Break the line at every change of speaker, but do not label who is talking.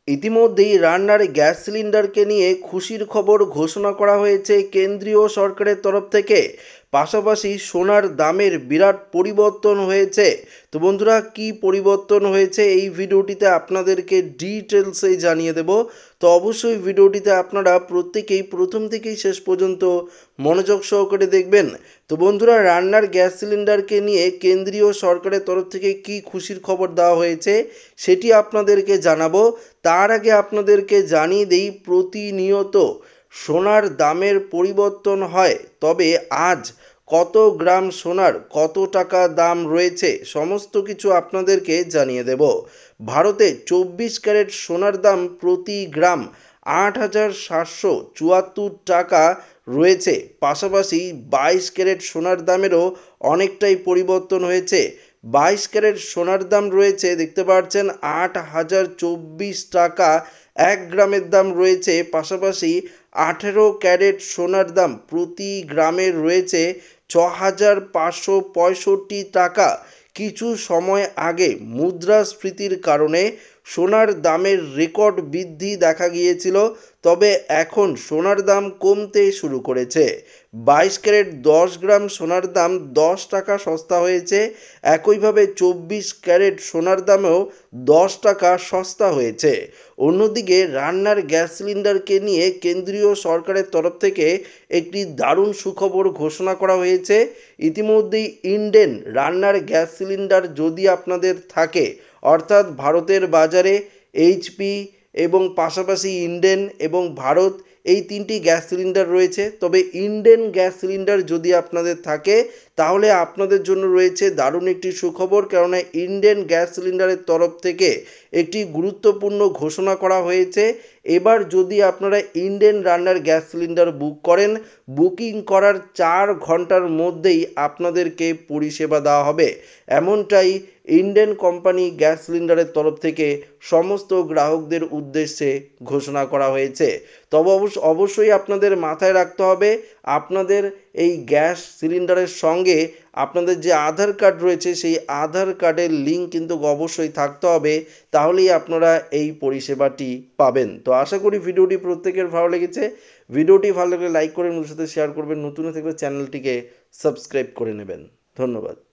ইতিমধ্যেই রান্নার গ্যাস সিলিন্ডারকে নিয়ে খুশির খবর ঘোষণা করা হয়েছে কেন্দ্রীয় সরকারের তরফ থেকে। পাশাপাশি সোনার দামের বিরাট পরিবর্তন হয়েছে। তো বন্ধুরা, কি পরিবর্তন হয়েছে এই ভিডিওটিতে আপনাদেরকে ডিটেলসে জানিয়ে দেব। তো অবশ্যই ভিডিওটিতে আপনারা প্রত্যেকেই প্রথম থেকেই শেষ পর্যন্ত মনোযোগ সহকারে দেখবেন। তো বন্ধুরা, রান্নার গ্যাস সিলিন্ডারকে নিয়ে কেন্দ্রীয় সরকারের তরফ থেকে কি খুশির খবর দেওয়া হয়েছে সেটি আপনাদেরকে জানাবো। তার আগে আপনাদেরকে জানিয়ে দেই, প্রতিনিয়ত সোনার দামের পরিবর্তন হয়, তবে আজ কত গ্রাম সোনার কত টাকা দাম রয়েছে সমস্ত কিছু আপনাদেরকে জানিয়ে দেব। ভারতে 24 ক্যারেট সোনার দাম প্রতি গ্রাম 8,774 টাকা রয়েছে। পাশাপাশি 22 ক্যারেট সোনার দামেরও অনেকটাই পরিবর্তন হয়েছে। 22 ক্যারেট সোনার দাম রয়েছে, দেখতে পাচ্ছেন 8,024 টাকা 1 গ্রামের দাম রয়েছে। পাশাপাশি 18 ক্যারেট সোনার দাম প্রতি গ্রামের রয়েছে 6,565 টাকা। কিছু সময় আগে মুদ্রাস্ফীতির কারণে সোনার দামের রেকর্ড বৃদ্ধি দেখা গিয়েছিল, তবে এখন সোনার দাম কমতে শুরু করেছে। 22 ক্যারেট 10 গ্রাম সোনার দাম 10 টাকা সস্তা হয়েছে। একইভাবে 24 ক্যারেট সোনার দামেও 10 টাকা সস্তা হয়েছে। অন্যদিকে রান্নার গ্যাস সিলিন্ডারকে নিয়ে কেন্দ্রীয় সরকারের তরফ থেকে একটি দারুণ সুখবর ঘোষণা করা হয়েছে। ইতিমধ্যেই ইন্ডেন রান্নার গ্যাস সিলিন্ডার যদি আপনাদের থাকে, অর্থাৎ ভারতের বাজারে এইচপি এবং পাশাপাশি ইন্ডেন এবং ভারত এই তিনটি গ্যাস সিলিন্ডার রয়েছে, তবে ইন্ডেন গ্যাস সিলিন্ডার যদি আপনাদের থাকে তাহলে আপনাদের জন্য রয়েছে দারুণ একটি সুখবর। কেননা ইন্ডেন গ্যাস সিলিন্ডারের তরফ থেকে একটি গুরুত্বপূর্ণ ঘোষণা করা হয়েছে। এবার যদি আপনারা ইন্ডেন রান্নার গ্যাস সিলিন্ডার বুক করেন, বুকিং করার 4 ঘন্টার মধ্যেই আপনাদেরকে পরিষেবা দেওয়া হবে, এমনটাই ইন্ডেন কোম্পানি গ্যাস সিলিন্ডারের তরফ থেকে সমস্ত গ্রাহকদের উদ্দেশ্যে ঘোষণা করা হয়েছে। তবে অবশ্যই আপনাদের মাথায় রাখতে হবে, আপনাদের এই গ্যাস সিলিন্ডারের সঙ্গে আপনাদের যে আধার কার্ড রয়েছে সেই আধার কার্ডের লিঙ্ক কিন্তু অবশ্যই থাকতে হবে, তাহলেই আপনারা এই পরিষেবাটি পাবেন। তো আশা করি ভিডিওটি প্রত্যেকের ভালো লেগেছে। ভিডিওটি ভালো লাগলে লাইক করে বন্ধুদের সাথে শেয়ার করবেন, নতুন থাকলে চ্যানেলটিকে সাবস্ক্রাইব করে নেবেন। ধন্যবাদ।